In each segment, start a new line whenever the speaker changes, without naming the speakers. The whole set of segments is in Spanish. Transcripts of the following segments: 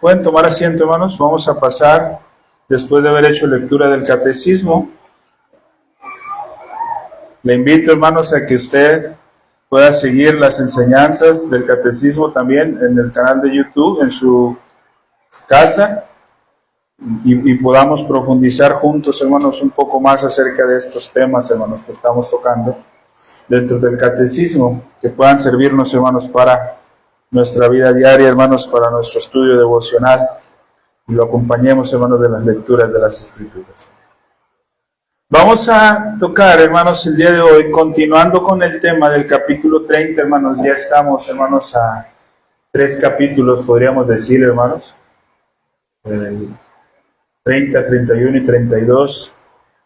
Pueden tomar asiento, hermanos. Vamos a pasar, después de haber hecho lectura del catecismo. Le invito, hermanos, a que usted pueda seguir las enseñanzas del catecismo también en el canal de YouTube, en su casa, y podamos profundizar juntos, hermanos, un poco más acerca de estos temas, hermanos, que estamos tocando dentro del catecismo, que puedan servirnos, hermanos, para nuestra vida diaria, hermanos, para nuestro estudio devocional, y lo acompañemos, hermanos, de las lecturas de las Escrituras. Vamos a tocar, hermanos, el día de hoy, continuando con el tema del capítulo 30, hermanos. Ya estamos, hermanos, a 3 capítulos, podríamos decir, hermanos, 30, 31 y 32,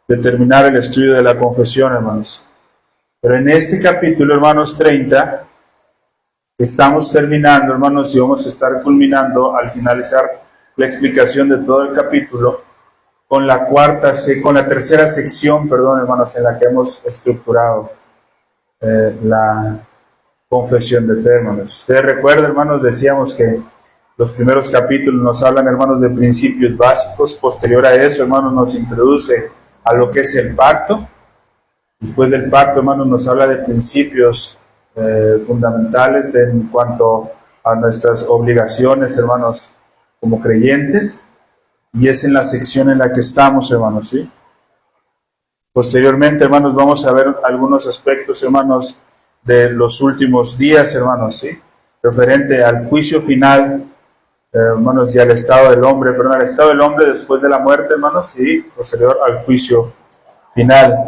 de terminar el estudio de la confesión, hermanos. Pero en este capítulo, hermanos, 30, estamos terminando, hermanos, y vamos a estar culminando al finalizar la explicación de todo el capítulo con la tercera sección, hermanos, en la que hemos estructurado la confesión de fe, hermanos. Ustedes recuerdan, hermanos, decíamos que los primeros capítulos nos hablan, hermanos, de principios básicos. Posterior a eso, hermanos, nos introduce a lo que es el pacto. Después del pacto, hermanos, nos habla de principios fundamentales en cuanto a nuestras obligaciones, hermanos, como creyentes. Y es en la sección en la que estamos, hermanos, ¿sí? Posteriormente, hermanos, vamos a ver algunos aspectos, hermanos, de los últimos días, hermanos, ¿sí? Referente al juicio final, hermanos, y al estado del hombre, al estado del hombre después de la muerte, hermanos, y posterior al juicio final.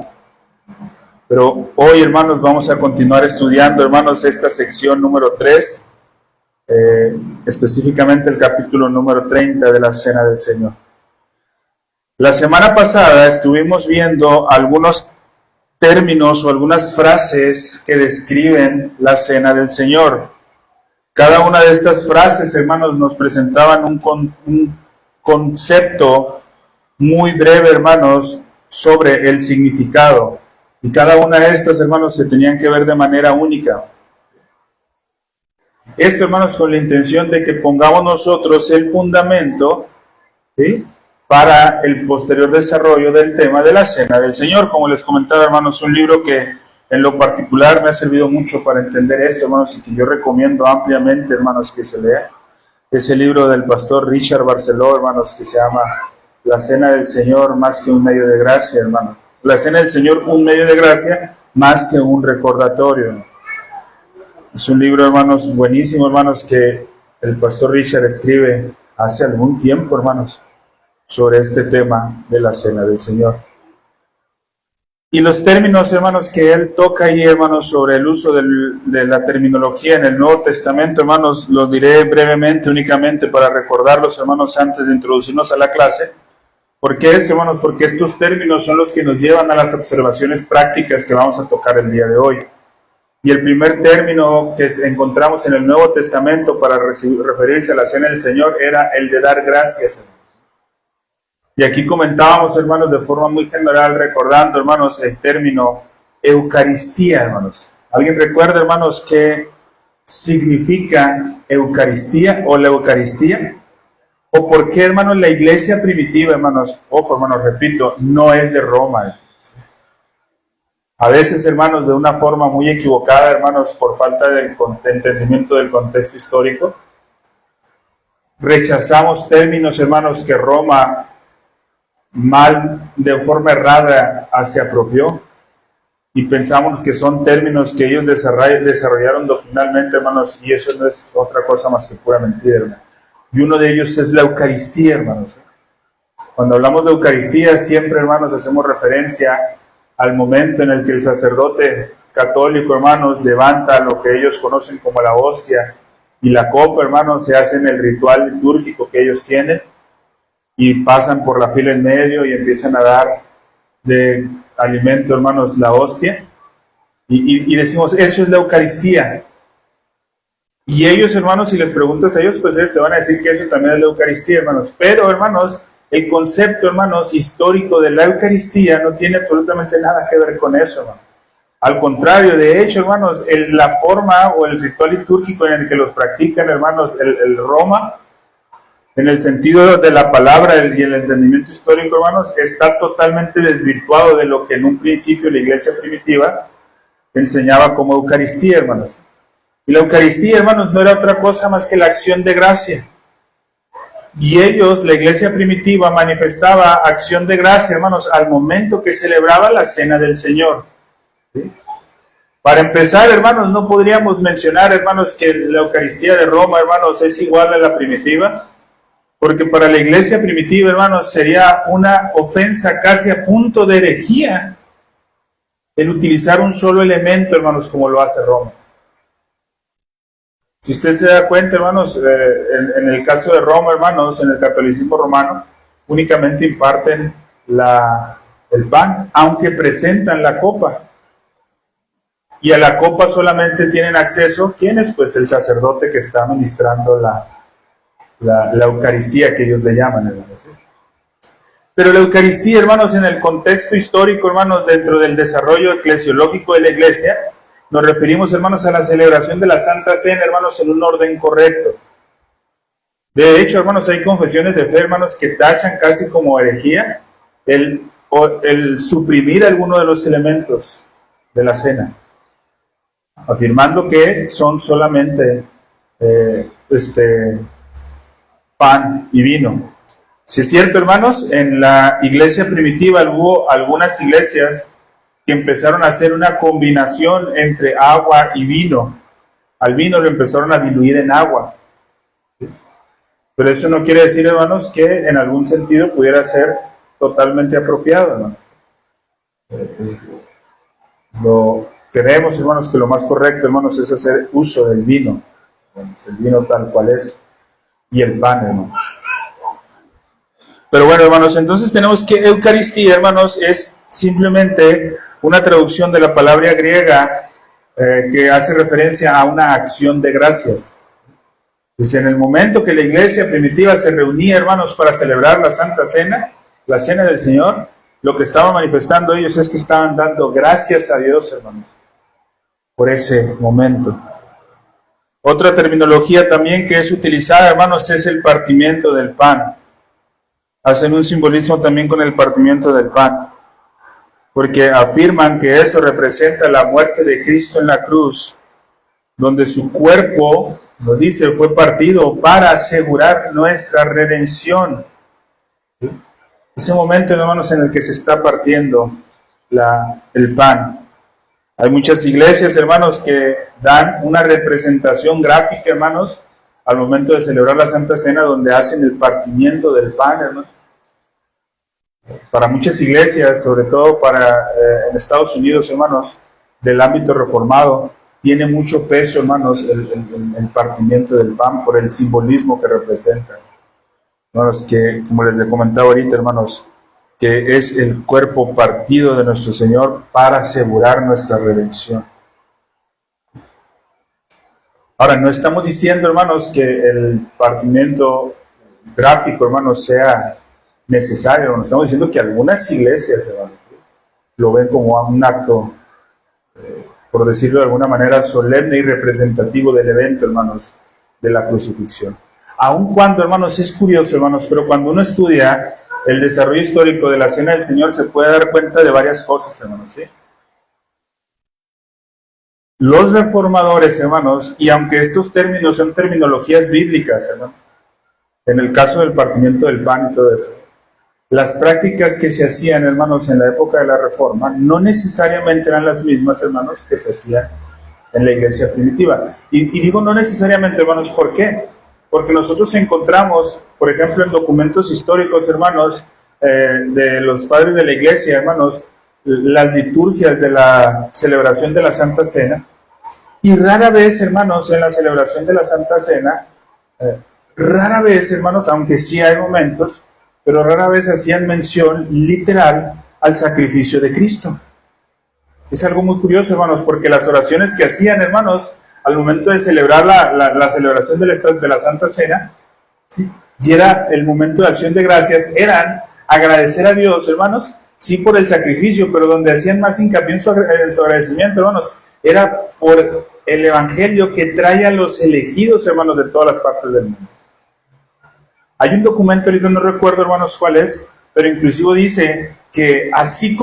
Pero hoy, hermanos, vamos a continuar estudiando, hermanos, esta sección número 3, específicamente el capítulo número 30 de la Cena del Señor. La semana pasada estuvimos viendo algunos términos o algunas frases que describen la Cena del Señor. Cada una de estas frases, hermanos, nos presentaban un concepto muy breve, hermanos, sobre el significado. Y cada una de estas, hermanos, se tenían que ver de manera única. Esto, hermanos, con la intención de que pongamos nosotros el fundamento, ¿sí?, para el posterior desarrollo del tema de la Cena del Señor. Como les comentaba, hermanos, un libro que en lo particular me ha servido mucho para entender esto, hermanos, y que yo recomiendo ampliamente, hermanos, que se lea. Es el libro del pastor Richard Barceló, hermanos, que se llama La Cena del Señor más que un medio de gracia, hermanos. La Cena del Señor, un medio de gracia más que un recordatorio. Es un libro, hermanos, buenísimo, hermanos, que el pastor Richard escribe hace algún tiempo, hermanos, sobre este tema de la Cena del Señor. Y los términos, hermanos, que él toca ahí, hermanos, sobre el uso de la terminología en el Nuevo Testamento, hermanos, los diré brevemente, únicamente para recordarlos, hermanos, antes de introducirnos a la clase. ¿Por qué esto, hermanos? Porque estos términos son los que nos llevan a las observaciones prácticas que vamos a tocar el día de hoy. Y el primer término que encontramos en el Nuevo Testamento para referirse a la Cena del Señor era el de dar gracias. Y aquí comentábamos, hermanos, de forma muy general, recordando, hermanos, el término Eucaristía, hermanos. ¿Alguien recuerda, hermanos, qué significa Eucaristía o la Eucaristía? ¿O por qué, hermanos, la iglesia primitiva, hermanos, ojo, hermanos, repito, no es de Roma? A veces, hermanos, de una forma muy equivocada, hermanos, por falta de entendimiento del contexto histórico, rechazamos términos, hermanos, que Roma de forma errada se apropió, y pensamos que son términos que ellos desarrollaron doctrinalmente, hermanos, y eso no es otra cosa más que pura mentira, hermanos. Y uno de ellos es la Eucaristía, hermanos. Cuando hablamos de Eucaristía, siempre, hermanos, hacemos referencia al momento en el que el sacerdote católico, hermanos, levanta lo que ellos conocen como la hostia y la copa, hermanos, se hacen el ritual litúrgico que ellos tienen, y pasan por la fila en medio y empiezan a dar de alimento, hermanos, la hostia, y decimos, eso es la Eucaristía. Y ellos, hermanos, si les preguntas a ellos, pues ellos te van a decir que eso también es la Eucaristía, hermanos. Pero, hermanos, el concepto, hermanos, histórico de la Eucaristía no tiene absolutamente nada que ver con eso, hermanos. Al contrario, de hecho, hermanos, la forma o el ritual litúrgico en el que los practican, hermanos, el Roma, en el sentido de la palabra y el entendimiento histórico, hermanos, está totalmente desvirtuado de lo que en un principio la iglesia primitiva enseñaba como Eucaristía, hermanos. Y la Eucaristía, hermanos, no era otra cosa más que la acción de gracia. Y ellos, la iglesia primitiva, manifestaba acción de gracia, hermanos, al momento que celebraba la cena del Señor. ¿Sí? Para empezar, hermanos, no podríamos mencionar, hermanos, que la Eucaristía de Roma, hermanos, es igual a la primitiva, porque para la iglesia primitiva, hermanos, sería una ofensa casi a punto de herejía el utilizar un solo elemento, hermanos, como lo hace Roma. Si usted se da cuenta, hermanos, en el caso de Roma, hermanos, en el catolicismo romano, únicamente imparten el pan, aunque presentan la copa. Y a la copa solamente tienen acceso, ¿quiénes? Pues el sacerdote que está ministrando la Eucaristía, que ellos le llaman, hermanos. ¿Sí? Pero la Eucaristía, hermanos, en el contexto histórico, hermanos, dentro del desarrollo eclesiológico de la iglesia, nos referimos, hermanos, a la celebración de la Santa Cena, hermanos, en un orden correcto. De hecho, hermanos, hay confesiones de fe, hermanos, que tachan casi como herejía el suprimir alguno de los elementos de la cena, afirmando que son solamente pan y vino. Si es cierto, hermanos, en la iglesia primitiva hubo algunas iglesias que empezaron a hacer una combinación entre agua y vino. Al vino lo empezaron a diluir en agua. Pero eso no quiere decir, hermanos, que en algún sentido pudiera ser totalmente apropiado, hermanos. Lo creemos, hermanos, que lo más correcto, hermanos, es hacer uso del vino. El vino tal cual es. Y el pan, hermanos. Pero bueno, hermanos, entonces tenemos que Eucaristía, hermanos, es simplemente una traducción de la palabra griega que hace referencia a una acción de gracias. Dice, en el momento que la iglesia primitiva se reunía, hermanos, para celebrar la Santa Cena, la Cena del Señor, lo que estaban manifestando ellos es que estaban dando gracias a Dios, hermanos, por ese momento. Otra terminología también que es utilizada, hermanos, es el partimiento del pan. Hacen un simbolismo también con el partimiento del pan, porque afirman que eso representa la muerte de Cristo en la cruz, donde su cuerpo, lo dice, fue partido para asegurar nuestra redención. ¿Sí? Ese momento, hermanos, en el que se está partiendo el pan. Hay muchas iglesias, hermanos, que dan una representación gráfica, hermanos, al momento de celebrar la Santa Cena, donde hacen el partimiento del pan, hermanos. Para muchas iglesias, sobre todo en Estados Unidos, hermanos, del ámbito reformado, tiene mucho peso, hermanos, el partimiento del pan por el simbolismo que representa. Hermanos, que, como les comentaba ahorita, hermanos, que es el cuerpo partido de nuestro Señor para asegurar nuestra redención. Ahora, no estamos diciendo, hermanos, que el partimiento gráfico, hermanos, sea necesario. No estamos diciendo que algunas iglesias, hermanos, lo ven como un acto, por decirlo de alguna manera, solemne y representativo del evento, hermanos, de la crucifixión. Aun cuando, hermanos, es curioso, hermanos, pero cuando uno estudia el desarrollo histórico de la Cena del Señor, se puede dar cuenta de varias cosas, hermanos, ¿sí? Los reformadores, hermanos, y aunque estos términos son terminologías bíblicas, hermanos, en el caso del partimiento del pan y todo eso, las prácticas que se hacían, hermanos, en la época de la Reforma, no necesariamente eran las mismas, hermanos, que se hacían en la iglesia primitiva. Y digo no necesariamente, hermanos, ¿por qué? Porque nosotros encontramos, por ejemplo, en documentos históricos, hermanos, de los padres de la iglesia, hermanos, las liturgias de la celebración de la Santa Cena, y rara vez, hermanos, en la celebración de la Santa Cena, rara vez, hermanos, aunque sí hay momentos, pero rara vez hacían mención literal al sacrificio de Cristo. Es algo muy curioso, hermanos, porque las oraciones que hacían, hermanos, al momento de celebrar la celebración de la Santa Cena, ¿sí? Y era el momento de acción de gracias, eran agradecer a Dios, hermanos, sí por el sacrificio, pero donde hacían más hincapié en su agradecimiento, hermanos, era por el evangelio que trae a los elegidos, hermanos, de todas las partes del mundo. Hay un documento, ahorita no recuerdo, hermanos, cuál es, pero inclusive dice que así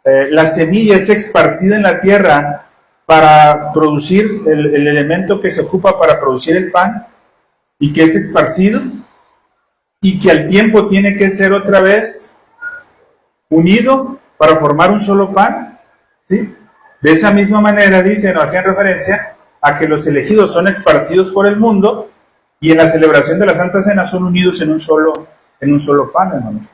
la semilla es esparcida en la tierra para producir el elemento que se ocupa para producir el pan, y que es esparcido, y que al tiempo tiene que ser otra vez unido para formar un solo pan, ¿sí? De esa misma manera, dicen o hacían referencia a que los elegidos son esparcidos por el mundo, y en la celebración de la Santa Cena son unidos en un solo pan, hermanos.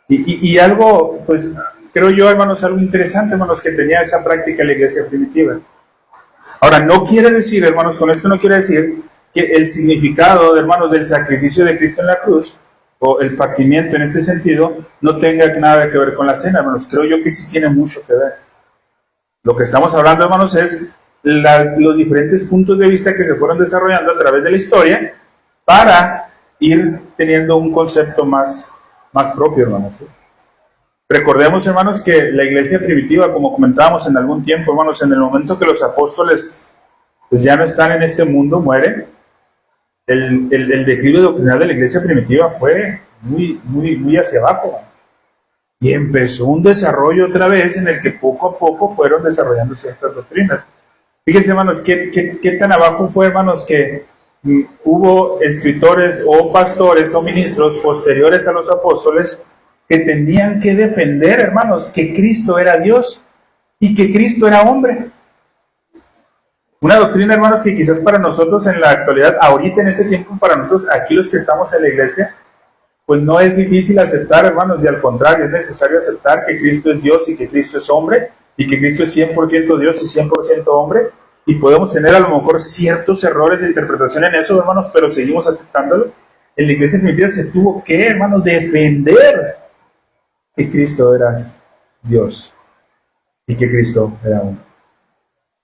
Y algo, pues, creo yo, hermanos, algo interesante, hermanos, que tenía esa práctica la iglesia primitiva. Ahora, no quiere decir, hermanos, con esto no quiere decir que el significado, hermanos, del sacrificio de Cristo en la cruz, o el partimiento en este sentido, no tenga nada que ver con la cena, hermanos. Creo yo que sí tiene mucho que ver. Lo que estamos hablando, hermanos, es los diferentes puntos de vista que se fueron desarrollando a través de la historia para ir teniendo un concepto más propio, hermanos. Recordemos, hermanos, que la iglesia primitiva, como comentábamos en algún tiempo, hermanos, en el momento que los apóstoles pues ya no están en este mundo, mueren, el declive doctrinal de la iglesia primitiva fue muy hacia abajo. Y empezó un desarrollo otra vez en el que poco a poco fueron desarrollando ciertas doctrinas. Fíjense, hermanos, qué tan abajo fue, hermanos, que hubo escritores o pastores o ministros posteriores a los apóstoles que tenían que defender, hermanos, que Cristo era Dios y que Cristo era hombre. Una doctrina, hermanos, que quizás para nosotros en la actualidad, ahorita en este tiempo, para nosotros, aquí los que estamos en la iglesia, pues no es difícil aceptar, hermanos, y al contrario, es necesario aceptar que Cristo es Dios y que Cristo es hombre, y que Cristo es 100% Dios y 100% hombre, y podemos tener a lo mejor ciertos errores de interpretación en eso, hermanos, pero seguimos aceptándolo. En la iglesia primitiva se tuvo que, hermanos, defender que Cristo era Dios y que Cristo era hombre.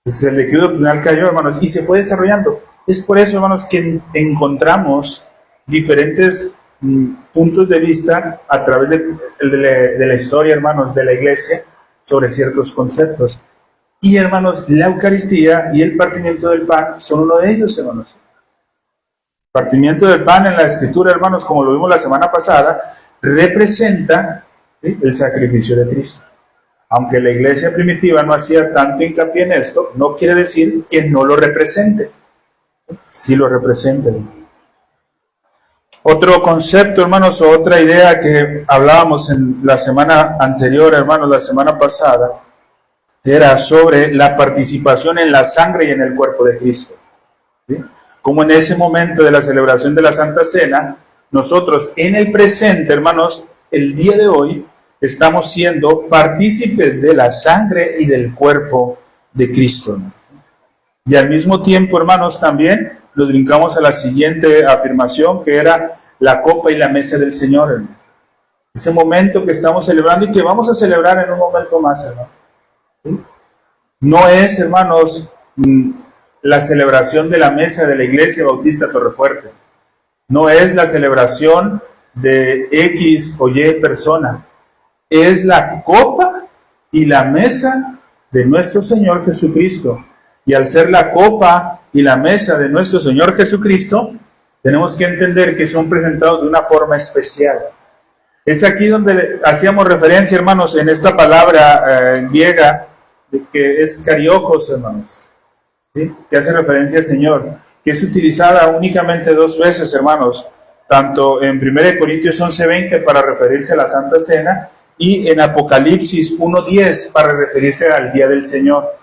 Entonces el declive doctrinal cayó, hermanos, y se fue desarrollando. Es por eso, hermanos, que encontramos diferentes puntos de vista a través de la historia, hermanos, de la iglesia sobre ciertos conceptos. Y, hermanos, la Eucaristía y el partimiento del pan son uno de ellos, hermanos. Partimiento del pan en la Escritura, hermanos, como lo vimos la semana pasada, representa, ¿sí?, el sacrificio de Cristo. Aunque la iglesia primitiva no hacía tanto hincapié en esto, no quiere decir que no lo represente. Sí lo representa. Otro concepto, hermanos, o otra idea que hablábamos en la semana anterior, hermanos, la semana pasada, era sobre la participación en la sangre y en el cuerpo de Cristo. ¿Sí? Como en ese momento de la celebración de la Santa Cena, nosotros en el presente, hermanos, el día de hoy, estamos siendo partícipes de la sangre y del cuerpo de Cristo. Y al mismo tiempo, hermanos, también nos brincamos a la siguiente afirmación, que era la copa y la mesa del Señor, hermano. Ese momento que estamos celebrando y que vamos a celebrar en un momento más, hermano. ¿Sí? No es, hermanos, la celebración de la mesa de la Iglesia Bautista Torrefuerte. No es la celebración de X o Y persona. Es la copa y la mesa de nuestro Señor Jesucristo. Y al ser la copa y la mesa de nuestro Señor Jesucristo, tenemos que entender que son presentados de una forma especial. Es aquí donde hacíamos referencia, hermanos, en esta palabra griega, que es cariocos, hermanos, ¿sí?, que hace referencia al Señor, que es utilizada únicamente 2 veces, hermanos, tanto en 1 Corintios 11:20 para referirse a la Santa Cena, y en Apocalipsis 1:10 para referirse al día del Señor.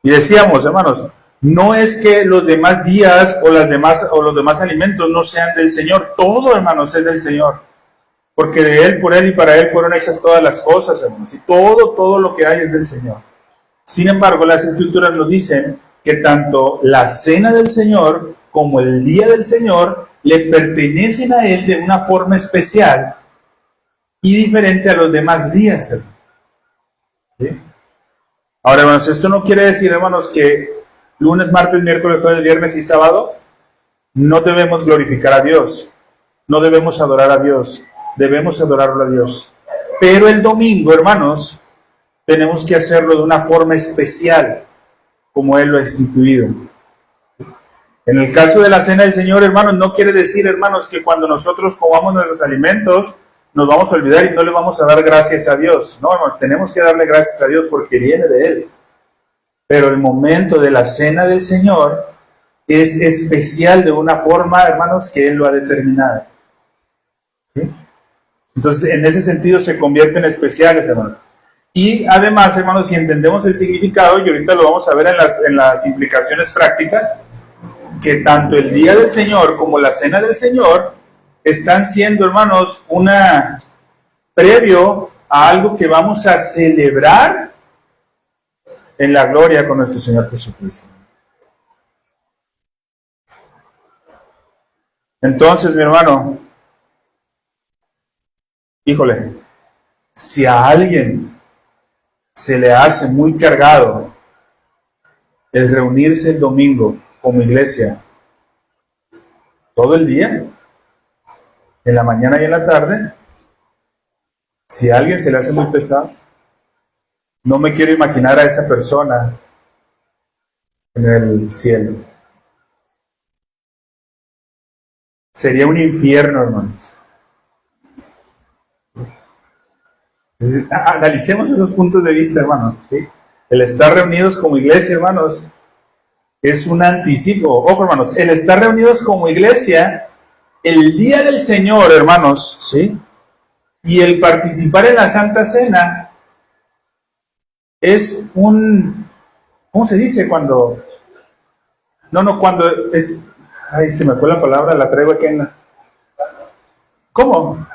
Y decíamos, hermanos, no es que los demás días o los demás alimentos no sean del Señor. Todo, hermanos, es del Señor. Porque de Él, por Él y para Él fueron hechas todas las cosas, hermanos. Y todo lo que hay es del Señor. Sin embargo, las Escrituras nos dicen que tanto la cena del Señor como el día del Señor le pertenecen a Él de una forma especial y diferente a los demás días, hermanos. ¿Sí? Ahora, hermanos, esto no quiere decir, hermanos, que lunes, martes, miércoles, jueves, viernes y sábado no debemos glorificar a Dios, no debemos adorar a Dios, debemos adorarlo a Dios. Pero el domingo, hermanos, tenemos que hacerlo de una forma especial, como Él lo ha instituido. En el caso de la cena del Señor, hermanos, no quiere decir, hermanos, que cuando nosotros comamos nuestros alimentos, nos vamos a olvidar y no le vamos a dar gracias a Dios. No, hermanos, tenemos que darle gracias a Dios porque viene de Él. Pero el momento de la cena del Señor es especial de una forma, hermanos, que Él lo ha determinado. ¿Sí? Entonces, en ese sentido se convierten en especiales, hermanos. Y además, hermanos, si entendemos el significado, y ahorita lo vamos a ver en las implicaciones prácticas, que tanto el día del Señor como la cena del Señor están siendo, hermanos, una previo a algo que vamos a celebrar en la gloria con nuestro Señor Jesucristo. Entonces, mi hermano, híjole, si a alguien se le hace muy cargado el reunirse el domingo como iglesia todo el día, en la mañana y en la tarde, si a alguien se le hace muy pesado, no me quiero imaginar a esa persona en el cielo. Sería un infierno, hermanos. Analicemos esos puntos de vista, hermanos. ¿Sí? El estar reunidos como iglesia, hermanos, es un anticipo. Ojo, hermanos, el estar reunidos como iglesia, el día del Señor, hermanos, ¿sí? Y el participar en la Santa Cena es un, ¿cómo se dice cuando? No, cuando es, ay, se me fue la palabra, la traigo aquí en la, ¿cómo?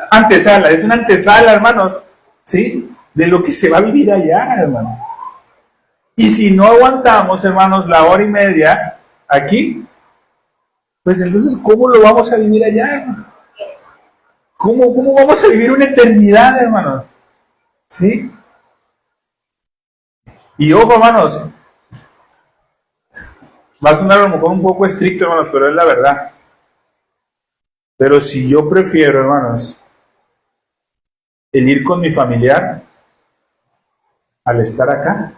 Antesala, es una antesala, hermanos, ¿sí? De lo que se va a vivir allá, hermano. Y si no aguantamos, hermanos, la hora y media aquí, pues entonces, ¿cómo lo vamos a vivir allá, hermano? ¿Cómo vamos a vivir una eternidad, hermanos? ¿Sí? Y ojo, hermanos, va a sonar a lo mejor un poco estricto, hermanos, pero es la verdad. Pero si yo prefiero, hermanos, el ir con mi familiar al estar acá,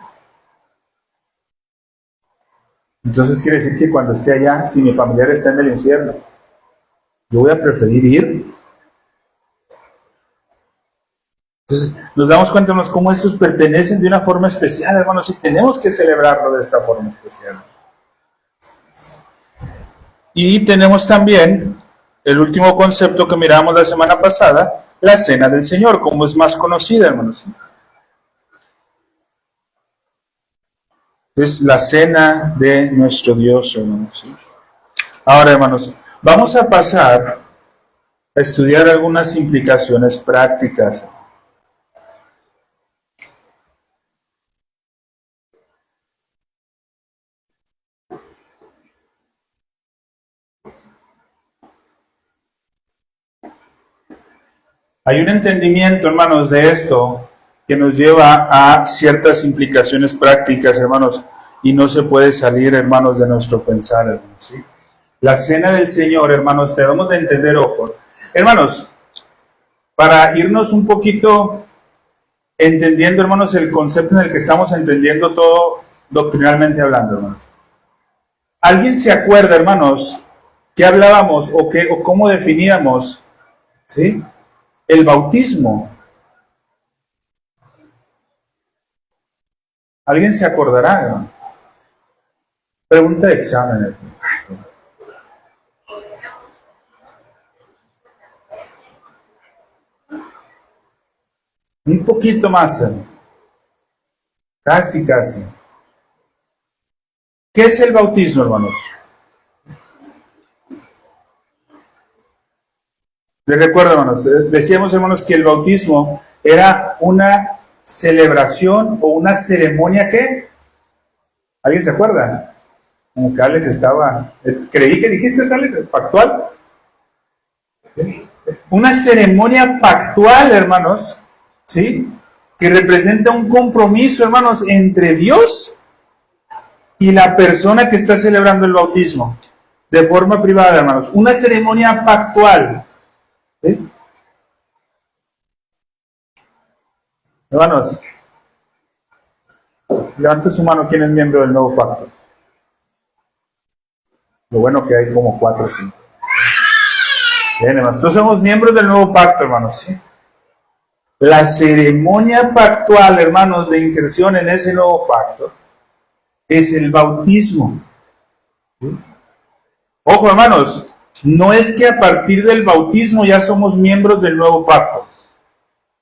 entonces quiere decir que cuando esté allá, si mi familiar está en el infierno, yo voy a preferir ir. Entonces nos damos cuenta, hermanos, cómo estos pertenecen de una forma especial, hermanos, y tenemos que celebrarlo de esta forma especial. Y tenemos también el último concepto que miramos la semana pasada, la cena del Señor, como es más conocida, hermanos. Es la cena de nuestro Dios, hermanos. Ahora, hermanos, vamos a pasar a estudiar algunas implicaciones prácticas. Hay un entendimiento, hermanos, de esto que nos lleva a ciertas implicaciones prácticas, hermanos, y no se puede salir, hermanos, de nuestro pensar, hermanos, ¿sí? La cena del Señor, hermanos, debemos de entender, ojo. Hermanos, para irnos un poquito entendiendo, hermanos, el concepto en el que estamos entendiendo todo doctrinalmente hablando, hermanos. ¿Alguien se acuerda, hermanos, qué hablábamos o cómo definíamos, ¿sí?, el bautismo? ¿Alguien se acordará, hermano? Pregunta de examen. Un poquito más, hermano. Casi. ¿Qué es el bautismo, hermanos? Les recuerdo, hermanos, decíamos, hermanos, que el bautismo era una celebración o una ceremonia que, ¿alguien se acuerda? Como que Alex estaba, creí que dijiste, Alex, pactual. ¿Sí? Una ceremonia pactual, hermanos, ¿sí?, que representa un compromiso, hermanos, entre Dios y la persona que está celebrando el bautismo, de forma privada, hermanos. Una ceremonia pactual. ¿Sí? Hermanos, levante su mano quien es miembro del nuevo pacto. Lo bueno que hay como 4 o 5. Bien, hermanos, todos somos miembros del nuevo pacto, hermanos, ¿sí? La ceremonia pactual, hermanos, de injerción en ese nuevo pacto es el bautismo. ¿Sí? Ojo, hermanos, no es que a partir del bautismo ya somos miembros del nuevo pacto.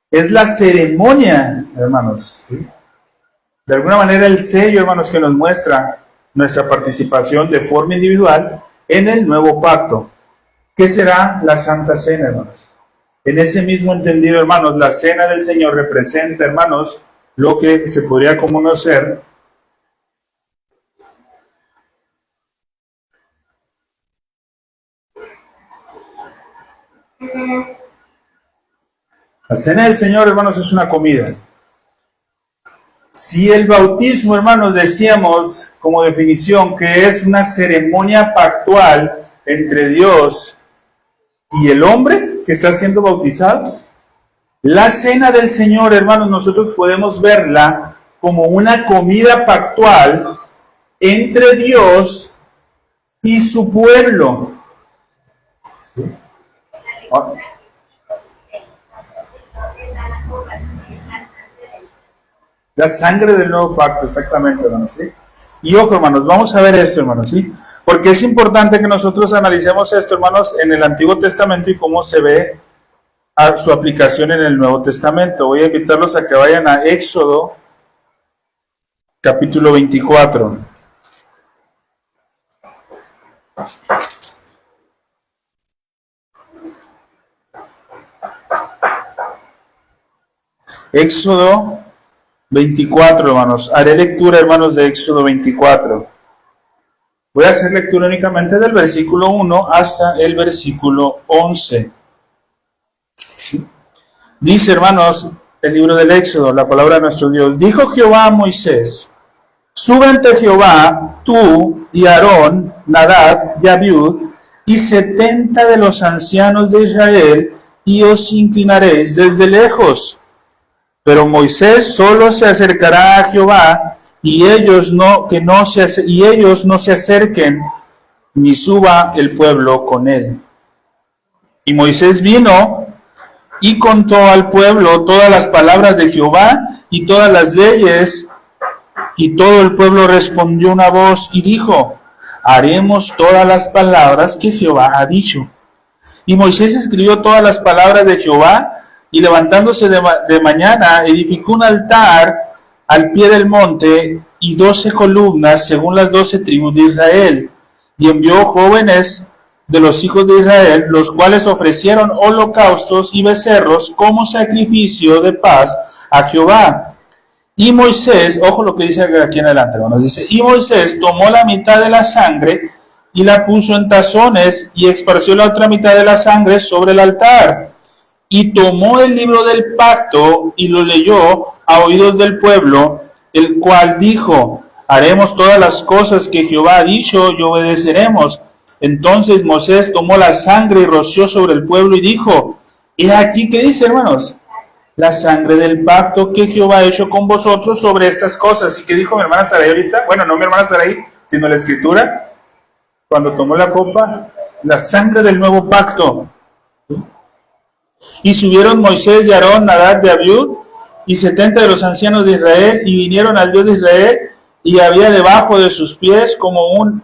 Es la ceremonia, hermanos, ¿sí? De alguna manera el sello, hermanos, que nos muestra nuestra participación de forma individual en el nuevo pacto. ¿Qué será la Santa Cena, hermanos? En ese mismo entendido, hermanos, la Cena del Señor representa, hermanos, lo que se podría conocer la Cena del Señor, hermanos, es una comida. Si el bautismo, hermanos, decíamos como definición que es una ceremonia pactual entre Dios y el hombre que está siendo bautizado, la Cena del Señor, hermanos, nosotros podemos verla como una comida pactual entre Dios y su pueblo. ¿Sí? La sangre del nuevo pacto, exactamente, hermanos, ¿sí? Y ojo, hermanos, vamos a ver esto, hermanos, ¿sí? Porque es importante que nosotros analicemos esto, hermanos, en el Antiguo Testamento y cómo se ve a su aplicación en el Nuevo Testamento. Voy a invitarlos a que vayan a Éxodo, capítulo 24. Éxodo 24, hermanos. Haré lectura, hermanos, de Éxodo 24. Voy a hacer lectura únicamente del versículo 1 hasta el versículo 11. ¿Sí? Dice, hermanos, el libro del Éxodo, la palabra de nuestro Dios. Dijo Jehová a Moisés: sube ante Jehová tú y Aarón, Nadab y Abiud, y 70 de los ancianos de Israel, y os inclinaréis desde lejos. Pero Moisés solo se acercará a Jehová, y ellos no se acerquen, ni suba el pueblo con él. Y Moisés vino y contó al pueblo todas las palabras de Jehová y todas las leyes, y todo el pueblo respondió una voz y dijo: haremos todas las palabras que Jehová ha dicho. Y Moisés escribió todas las palabras de Jehová, y levantándose de mañana, edificó un altar al pie del monte, y 12 columnas según las 12 tribus de Israel. Y envió jóvenes de los hijos de Israel, los cuales ofrecieron holocaustos y becerros como sacrificio de paz a Jehová. Y Moisés, ojo lo que dice aquí en adelante, hermanos, dice: y Moisés tomó la mitad de la sangre y la puso en tazones, y esparció la otra mitad de la sangre sobre el altar. Y tomó el libro del pacto y lo leyó a oídos del pueblo, el cual dijo: haremos todas las cosas que Jehová ha dicho y obedeceremos. Entonces Moisés tomó la sangre y roció sobre el pueblo y dijo: he aquí, ¿qué dice, hermanos? La sangre del pacto que Jehová ha hecho con vosotros sobre estas cosas. ¿Y qué dijo mi hermana Sarai ahorita? Bueno, no mi hermana Sarai, sino la escritura, cuando tomó la copa: la sangre del nuevo pacto. Y subieron Moisés y Aarón, Nadab y Abiud, y 70 de los ancianos de Israel, y vinieron al Dios de Israel, y había debajo de sus pies como un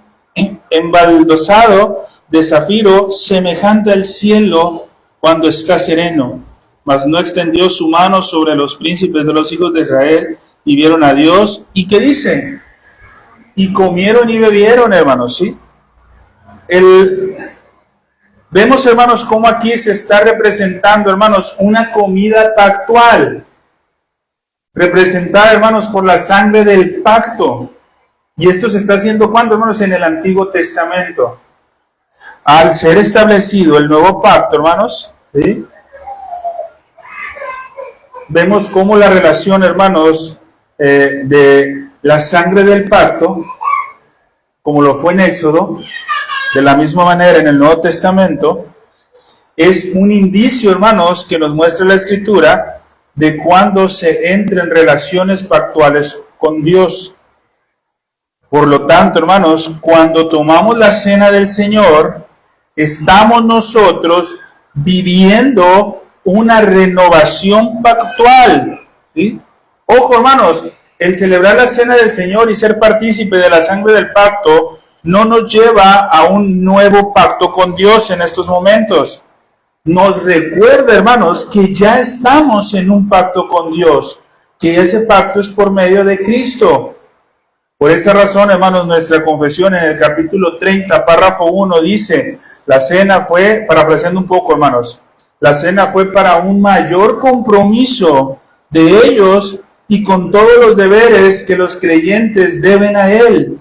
embaldosado de zafiro, semejante al cielo cuando está sereno. Mas no extendió su mano sobre los príncipes de los hijos de Israel, y vieron a Dios. ¿Y qué dice? Y comieron y bebieron, hermanos, ¿sí? Vemos, hermanos, cómo aquí se está representando, hermanos, una comida pactual, representada, hermanos, por la sangre del pacto. Y esto se está haciendo, ¿cuándo, hermanos? En el Antiguo Testamento. Al ser establecido el nuevo pacto, hermanos, ¿sí? Vemos cómo la relación, hermanos, de la sangre del pacto, como lo fue en Éxodo, de la misma manera en el Nuevo Testamento, es un indicio, hermanos, que nos muestra la Escritura de cuando se entra en relaciones pactuales con Dios. Por lo tanto, hermanos, cuando tomamos la cena del Señor, estamos nosotros viviendo una renovación pactual. ¿Sí? Ojo, hermanos, el celebrar la cena del Señor y ser partícipe de la sangre del pacto no nos lleva a un nuevo pacto con Dios en estos momentos. Nos recuerda, hermanos, que ya estamos en un pacto con Dios, que ese pacto es por medio de Cristo. Por esa razón, hermanos, nuestra confesión en el capítulo 30, párrafo 1 dice, la cena fue, parafraseando un poco, hermanos, la cena fue para un mayor compromiso de ellos y con todos los deberes que los creyentes deben a Él,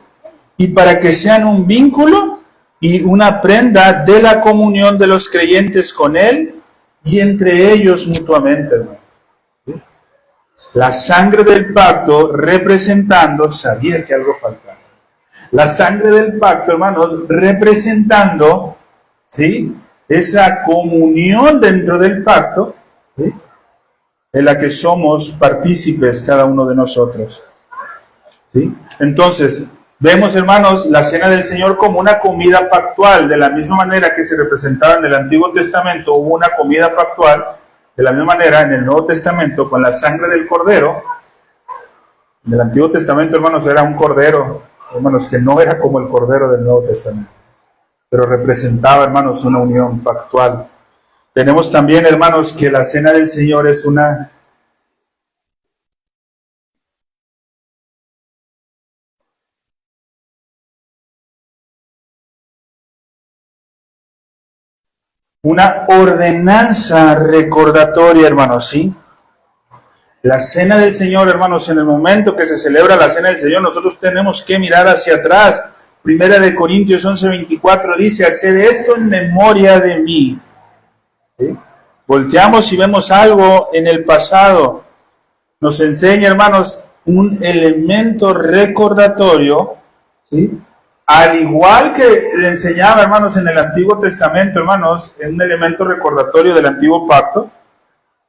y para que sean un vínculo y una prenda de la comunión de los creyentes con Él y entre ellos mutuamente, hermanos. La sangre del pacto representando, sabía que algo faltaba. La sangre del pacto, hermanos, representando, ¿sí?, esa comunión dentro del pacto, ¿sí?, en la que somos partícipes cada uno de nosotros. ¿Sí? Entonces, vemos, hermanos, la cena del Señor como una comida pactual, de la misma manera que se representaba en el Antiguo Testamento, hubo una comida pactual, de la misma manera en el Nuevo Testamento, con la sangre del Cordero. En el Antiguo Testamento, hermanos, era un cordero, hermanos, que no era como el Cordero del Nuevo Testamento, pero representaba, hermanos, una unión pactual. Tenemos también, hermanos, que la cena del Señor es una ordenanza recordatoria, hermanos, ¿sí? La cena del Señor, hermanos, en el momento que se celebra la cena del Señor, nosotros tenemos que mirar hacia atrás. Primera de Corintios 11:24 dice, haced esto en memoria de mí. ¿Sí? Volteamos y vemos algo en el pasado. Nos enseña, hermanos, un elemento recordatorio, ¿sí?, al igual que le enseñaba, hermanos, en el Antiguo Testamento, hermanos, en un elemento recordatorio del Antiguo Pacto,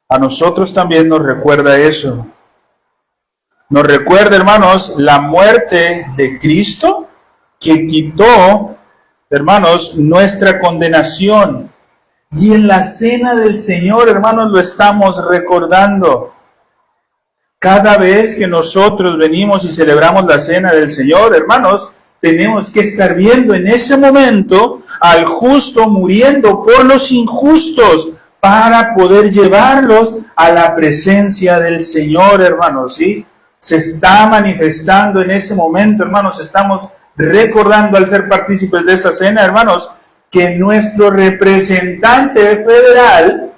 a nosotros también nos recuerda eso. Nos recuerda, hermanos, la muerte de Cristo que quitó, hermanos, nuestra condenación. Y en la cena del Señor, hermanos, lo estamos recordando. Cada vez que nosotros venimos y celebramos la cena del Señor, hermanos, tenemos que estar viendo en ese momento al justo muriendo por los injustos para poder llevarlos a la presencia del Señor, hermanos, ¿sí? Se está manifestando en ese momento, hermanos, estamos recordando al ser partícipes de esta cena, hermanos, que nuestro representante federal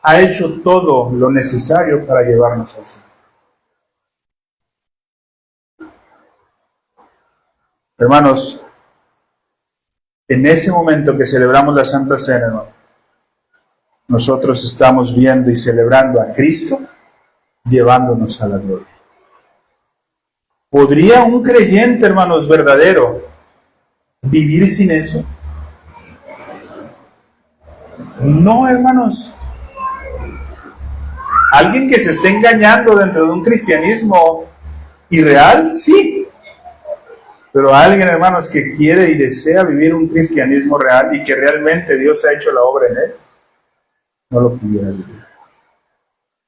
ha hecho todo lo necesario para llevarnos al Señor. Hermanos, en ese momento que celebramos la Santa Cena, hermano, nosotros estamos viendo y celebrando a Cristo llevándonos a la gloria. ¿Podría un creyente, hermanos, verdadero, vivir sin eso? No, hermanos. ¿Alguien que se esté engañando dentro de un cristianismo irreal? Sí. Pero alguien, hermanos, que quiere y desea vivir un cristianismo real y que realmente Dios ha hecho la obra en él, no lo pudiera vivir.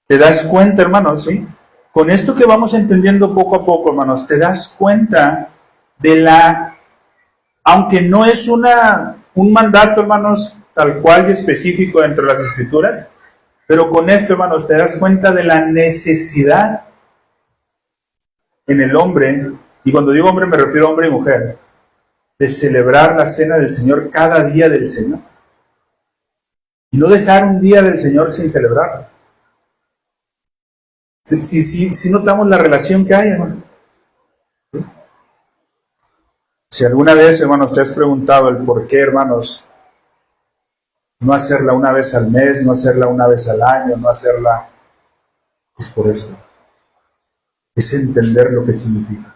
¿Te das cuenta, hermanos? ¿Sí? Con esto que vamos entendiendo poco a poco, hermanos, te das cuenta de aunque no es un mandato, hermanos, tal cual y específico dentro de las Escrituras, pero con esto, hermanos, te das cuenta de la necesidad en el hombre, y cuando digo hombre me refiero a hombre y mujer, de celebrar la cena del Señor cada día del Señor. Y no dejar un día del Señor sin celebrarlo. Si notamos la relación que hay, hermano. ¿Sí? Si alguna vez, hermanos, te has preguntado el por qué, hermanos, no hacerla una vez al mes, no hacerla una vez al año, no hacerla, es por esto. Es entender lo que significa.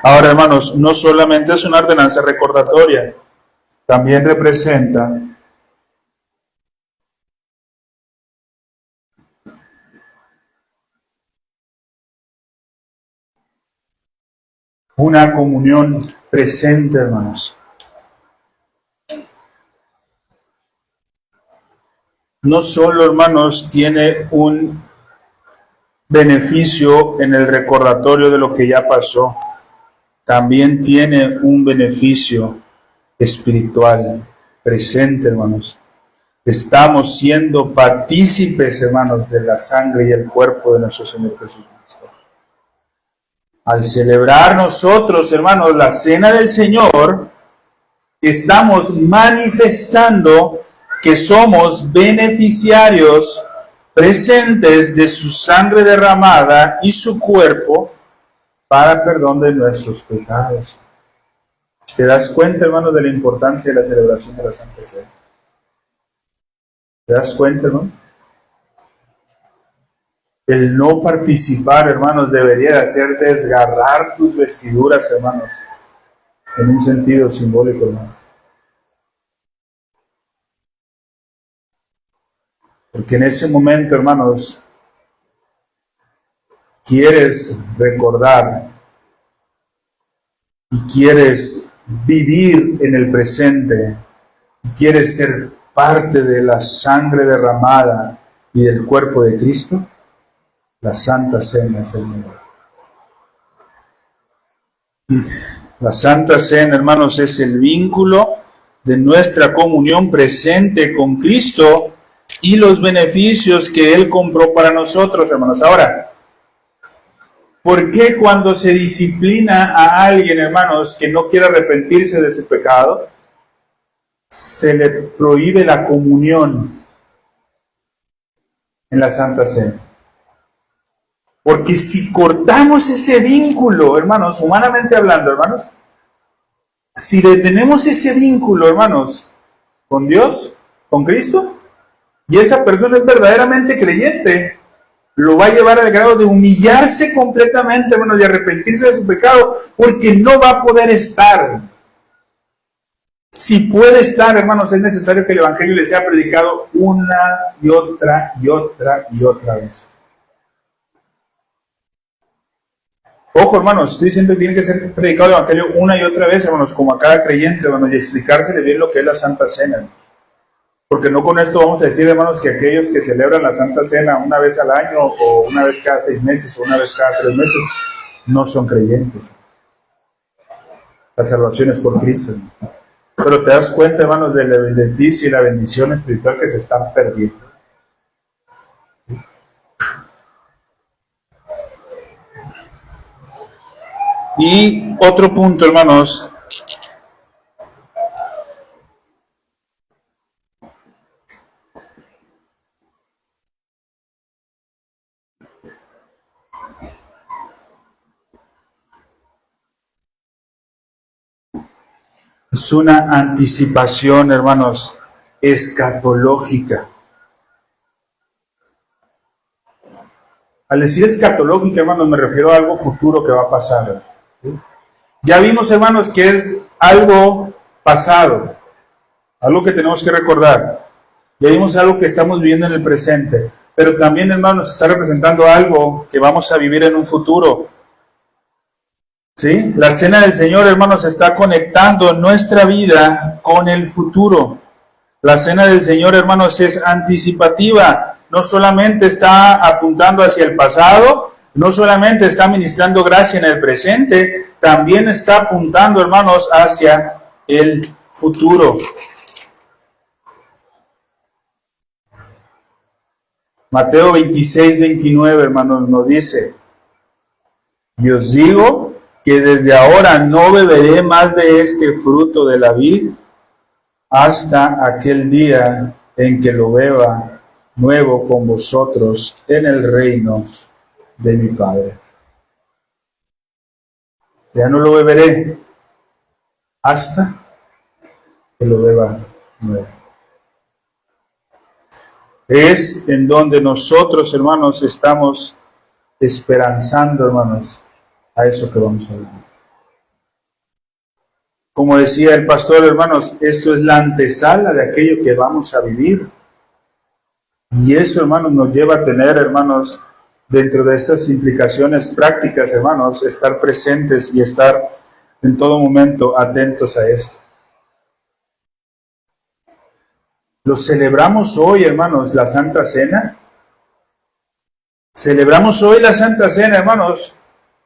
Ahora, hermanos, no solamente es una ordenanza recordatoria, también representa una comunión presente, hermanos. No solo, hermanos, tiene un beneficio en el recordatorio de lo que ya pasó, también tiene un beneficio espiritual presente, hermanos. Estamos siendo partícipes, hermanos, de la sangre y el cuerpo de nuestro Señor Jesucristo. Al celebrar nosotros, hermanos, la cena del Señor, estamos manifestando que somos beneficiarios presentes de su sangre derramada y su cuerpo para perdón de nuestros pecados. ¿Te das cuenta, hermano, de la importancia de la celebración de la Santa Cena? ¿Te das cuenta, hermano? El no participar, hermanos, debería de hacer desgarrar tus vestiduras, hermanos, en un sentido simbólico, hermanos. Porque en ese momento, hermanos, quieres recordar y quieres vivir en el presente y quieres ser parte de la sangre derramada y del cuerpo de Cristo. La Santa Cena es el mejor. La Santa Cena, hermanos, es el vínculo de nuestra comunión presente con Cristo y los beneficios que Él compró para nosotros, hermanos. Ahora, ¿por qué cuando se disciplina a alguien, hermanos, que no quiere arrepentirse de su pecado, se le prohíbe la comunión en la Santa Cena? Porque si cortamos ese vínculo, hermanos, humanamente hablando, hermanos, si detenemos ese vínculo, hermanos, con Dios, con Cristo, y esa persona es verdaderamente creyente, lo va a llevar al grado de humillarse completamente, hermanos, y arrepentirse de su pecado, porque no va a poder estar. Si puede estar, hermanos, es necesario que el Evangelio le sea predicado una y otra y otra y otra vez. Ojo, hermanos, estoy diciendo que tiene que ser predicado el Evangelio una y otra vez, hermanos, como a cada creyente, hermanos, y explicársele bien lo que es la Santa Cena. Porque no con esto vamos a decir, hermanos, que aquellos que celebran la Santa Cena una vez al año, o una vez cada 6 meses, o una vez cada 3 meses, no son creyentes. La salvación es por Cristo. Pero te das cuenta, hermanos, del beneficio y la bendición espiritual que se están perdiendo. Y otro punto, hermanos, es una anticipación, hermanos, escatológica. Al decir escatológica, hermanos, me refiero a algo futuro que va a pasar. Ya vimos, hermanos, que es algo pasado, algo que tenemos que recordar. Ya vimos algo que estamos viviendo en el presente, pero también, hermanos, está representando algo que vamos a vivir en un futuro. ¿Sí? La cena del Señor, hermanos, está conectando nuestra vida con el futuro. La cena del Señor, hermanos, es anticipativa. No solamente está apuntando hacia el pasado, no solamente está ministrando gracia en el presente, también está apuntando, hermanos, hacia el futuro. Mateo 26, 29, hermanos, nos dice: y os digo que desde ahora no beberé más de este fruto de la vid hasta aquel día en que lo beba nuevo con vosotros en el reino de mi Padre. Ya no lo beberé hasta que lo beba nuevo. Es en donde nosotros, hermanos, estamos esperanzando, hermanos, a eso que vamos a vivir. Como decía el pastor, hermanos, esto es la antesala de aquello que vamos a vivir. Y eso, hermanos, nos lleva a tener, hermanos, dentro de estas implicaciones prácticas, hermanos, estar presentes y estar en todo momento atentos a esto. Lo celebramos hoy, hermanos, la Santa Cena. Celebramos hoy la Santa Cena, hermanos,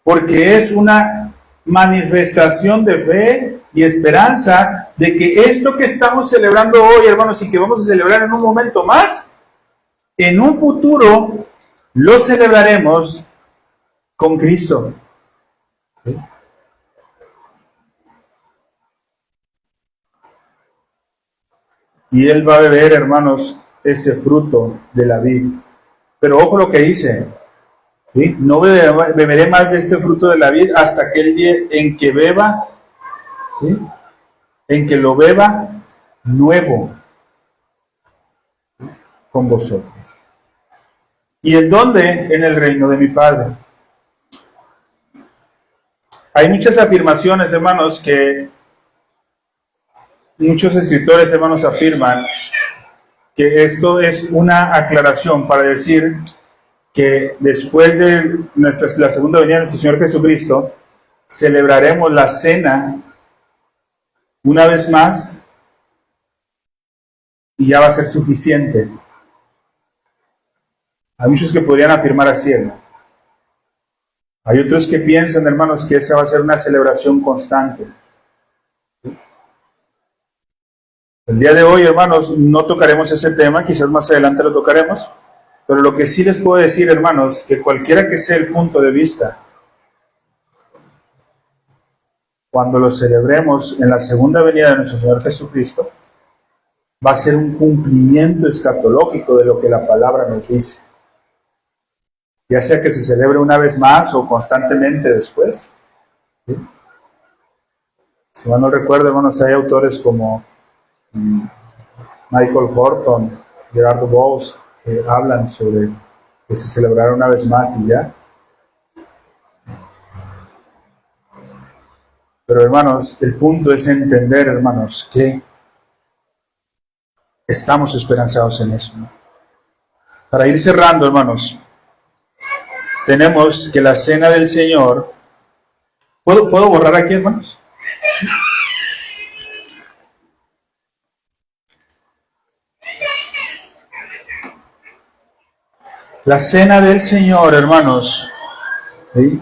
porque es una manifestación de fe y esperanza de que esto que estamos celebrando hoy, hermanos, y que vamos a celebrar en un momento más, en un futuro lo celebraremos con Cristo. ¿Sí? Y Él va a beber, hermanos, ese fruto de la vid. Pero ojo lo que dice, ¿sí? No beberé más de este fruto de la vid hasta aquel día en que beba, ¿sí? En que lo beba nuevo con vosotros. ¿Y en dónde? En el reino de mi Padre. Hay muchas afirmaciones, hermanos, que muchos escritores, hermanos, afirman que esto es una aclaración para decir que después de la segunda venida de nuestro Señor Jesucristo, celebraremos la cena una vez más y ya va a ser suficiente. Hay muchos que podrían afirmar así, hermano. Hay otros que piensan, hermanos, que esa va a ser una celebración constante. El día de hoy, hermanos, no tocaremos ese tema, quizás más adelante lo tocaremos, pero lo que sí les puedo decir, hermanos, que cualquiera que sea el punto de vista, cuando lo celebremos en la segunda venida de nuestro Señor Jesucristo, va a ser un cumplimiento escatológico de lo que la palabra nos dice. Ya sea que se celebre una vez más o constantemente después. ¿Sí? Si mal no recuerdo, hermanos, hay autores como Michael Horton, Gerardo Bowes, que hablan sobre que se celebrará una vez más y ya. Pero, hermanos, el punto es entender, hermanos, que estamos esperanzados en eso, ¿no? Para ir cerrando, hermanos, tenemos que la cena del Señor... ¿Puedo borrar aquí, hermanos? La cena del Señor, hermanos, ¿sí?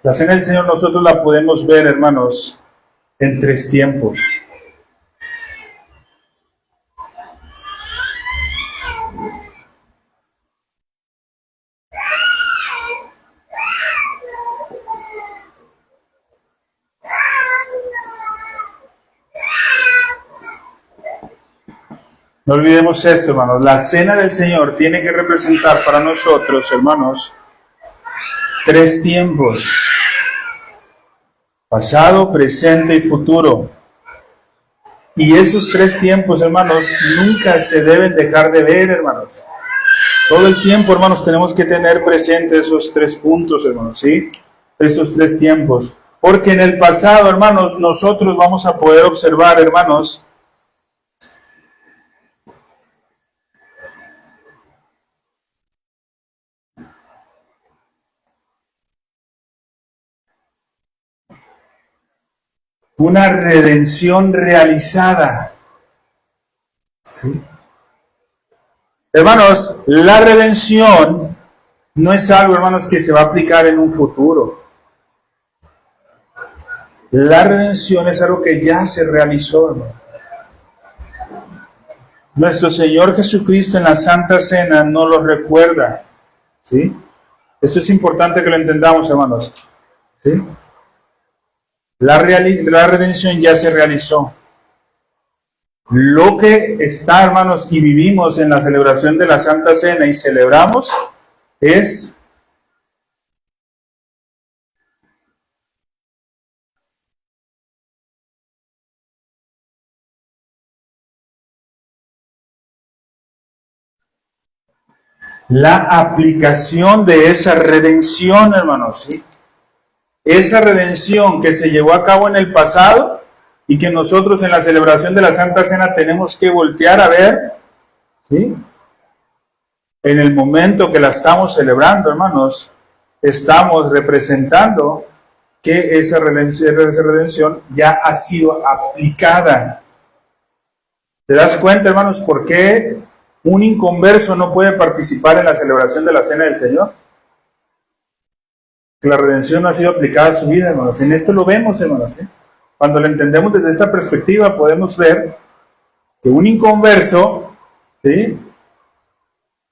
La cena del Señor nosotros la podemos ver, hermanos, en 3 tiempos. No olvidemos esto, hermanos. La cena del Señor tiene que representar para nosotros, hermanos, 3 tiempos. Pasado, presente y futuro. Y esos 3 tiempos, hermanos, nunca se deben dejar de ver, hermanos. Todo el tiempo, hermanos, tenemos que tener presente esos 3 puntos, hermanos, ¿sí? Esos 3 tiempos. Porque en el pasado, hermanos, nosotros vamos a poder observar, hermanos, una redención realizada. ¿Sí? Hermanos, la redención no es algo, hermanos, que se va a aplicar en un futuro. La redención es algo que ya se realizó, hermano. Nuestro Señor Jesucristo en la Santa Cena nos lo recuerda. ¿Sí? Esto es importante que lo entendamos, hermanos. ¿Sí? La redención ya se realizó. Lo que está, hermanos, y vivimos en la celebración de la Santa Cena y celebramos es la aplicación de esa redención, hermanos, ¿sí? Esa redención que se llevó a cabo en el pasado y que nosotros en la celebración de la Santa Cena tenemos que voltear a ver, ¿sí? en el momento que la estamos celebrando, hermanos, estamos representando que esa redención ya ha sido aplicada. ¿Te das cuenta, hermanos, por qué un inconverso no puede participar en la celebración de la Cena del Señor? Que la redención no ha sido aplicada a su vida, hermanos. En esto lo vemos, hermanos. Cuando lo entendemos desde esta perspectiva, podemos ver que un inconverso, ¿sí?,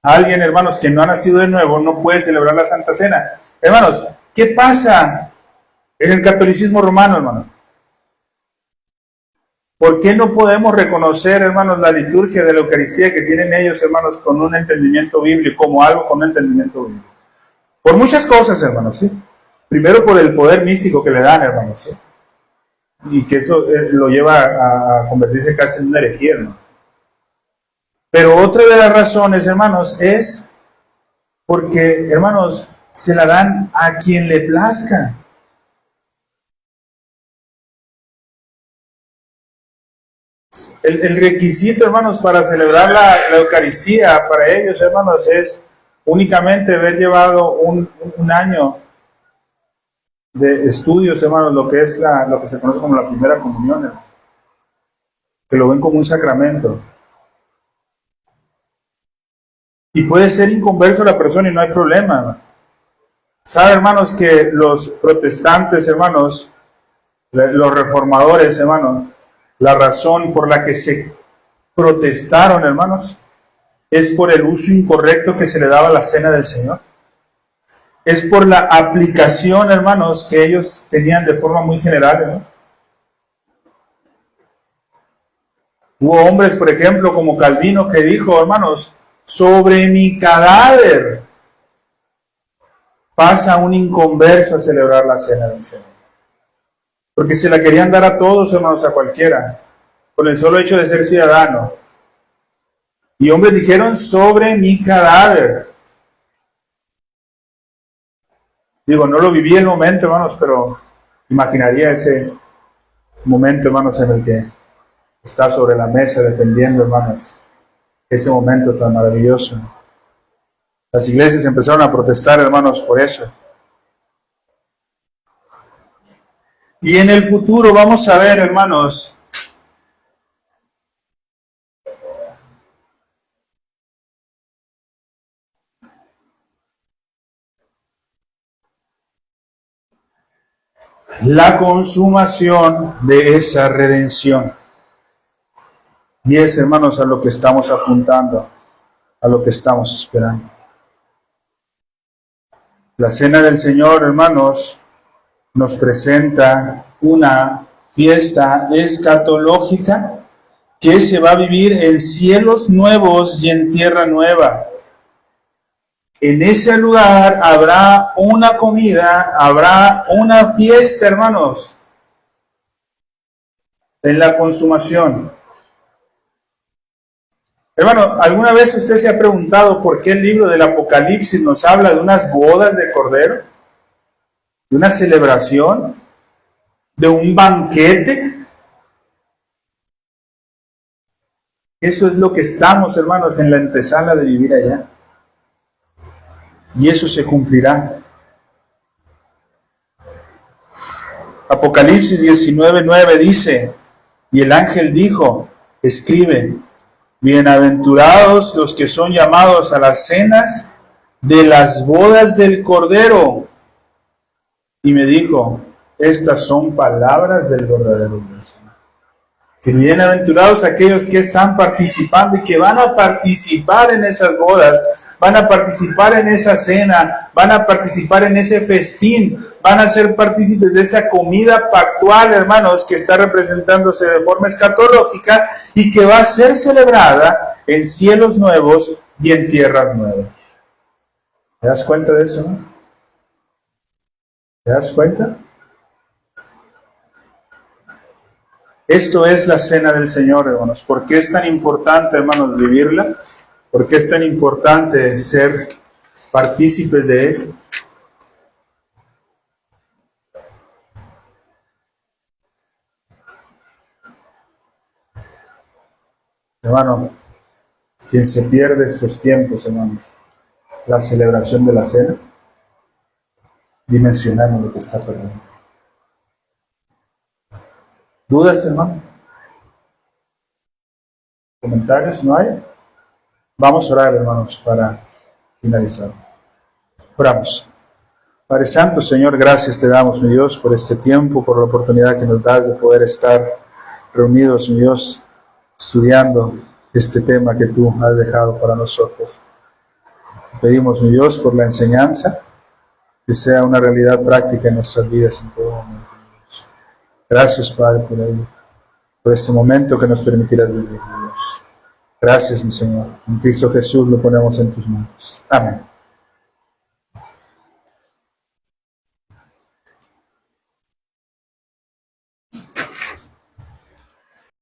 alguien, hermanos, que no ha nacido de nuevo, no puede celebrar la Santa Cena. Hermanos, ¿qué pasa en el catolicismo romano, hermanos? ¿Por qué no podemos reconocer, hermanos, la liturgia de la Eucaristía que tienen ellos, hermanos, con un entendimiento bíblico, como algo con un entendimiento bíblico? Por muchas cosas, hermanos, ¿sí? Primero por el poder místico que le dan, hermanos, ¿sí? Y que eso lo lleva a convertirse casi en una herejía, ¿no? Pero otra de las razones, hermanos, es porque, hermanos, se la dan a quien le plazca. El requisito, hermanos, para celebrar la Eucaristía para ellos, hermanos, es únicamente haber llevado un año de estudios, hermanos, lo que es lo que se conoce como la primera comunión, hermanos, que lo ven como un sacramento. Y puede ser inconverso la persona y no hay problema, hermano. Sabe, hermanos, que los protestantes, hermanos, los reformadores, hermanos, la razón por la que se protestaron, hermanos, es por el uso incorrecto que se le daba a la Cena del Señor. Es por la aplicación, hermanos, que ellos tenían de forma muy general, ¿no? Hubo hombres, por ejemplo, como Calvino, que dijo, hermanos, sobre mi cadáver pasa un inconverso a celebrar la Cena del Señor. Porque se la querían dar a todos, hermanos, a cualquiera, con el solo hecho de ser ciudadano. Y hombres dijeron, sobre mi cadáver. Digo, no lo viví el momento, hermanos, pero imaginaría ese momento, hermanos, en el que está sobre la mesa defendiendo, hermanos, ese momento tan maravilloso. Las iglesias empezaron a protestar, hermanos, por eso. Y en el futuro vamos a ver, hermanos, la consumación de esa redención. Y es, hermanos, a lo que estamos apuntando, a lo que estamos esperando. La Cena del Señor, hermanos, nos presenta una fiesta escatológica que se va a vivir en cielos nuevos y en tierra nueva. En ese lugar habrá una comida, habrá una fiesta, hermanos, en la consumación. Hermano, ¿alguna vez usted se ha preguntado por qué el libro del Apocalipsis nos habla de unas bodas de cordero? ¿De una celebración? ¿De un banquete? Eso es lo que estamos, hermanos, en la antesala de vivir allá. Y eso se cumplirá. Apocalipsis 19:9 dice, y el ángel dijo, escribe, bienaventurados los que son llamados a las cenas de las bodas del Cordero. Y me dijo, estas son palabras del verdadero Dios. Que bienaventurados aquellos que están participando y que van a participar en esas bodas, van a participar en esa cena, van a participar en ese festín, van a ser partícipes de esa comida pactual, hermanos, que está representándose de forma escatológica y que va a ser celebrada en cielos nuevos y en tierras nuevas. ¿Te das cuenta de eso, no? ¿Te das cuenta? Esto es la Cena del Señor, hermanos. ¿Por qué es tan importante, hermanos, vivirla? ¿Por qué es tan importante ser partícipes de él? Hermano, quien se pierde estos tiempos, hermanos, la celebración de la cena, dimensionamos lo que está perdiendo. ¿Dudas, hermano? ¿Comentarios? ¿No hay? Vamos a orar, hermanos, para finalizar. Oramos. Padre Santo, Señor, gracias te damos, mi Dios, por este tiempo, por la oportunidad que nos das de poder estar reunidos, mi Dios, estudiando este tema que tú has dejado para nosotros. Te pedimos, mi Dios, por la enseñanza, que sea una realidad práctica en nuestras vidas en todo momento, mi Dios. Gracias, Padre, por ello, por este momento que nos permitirás vivir, mi Dios. Gracias, mi Señor. En Cristo Jesús lo ponemos en tus manos. Amén.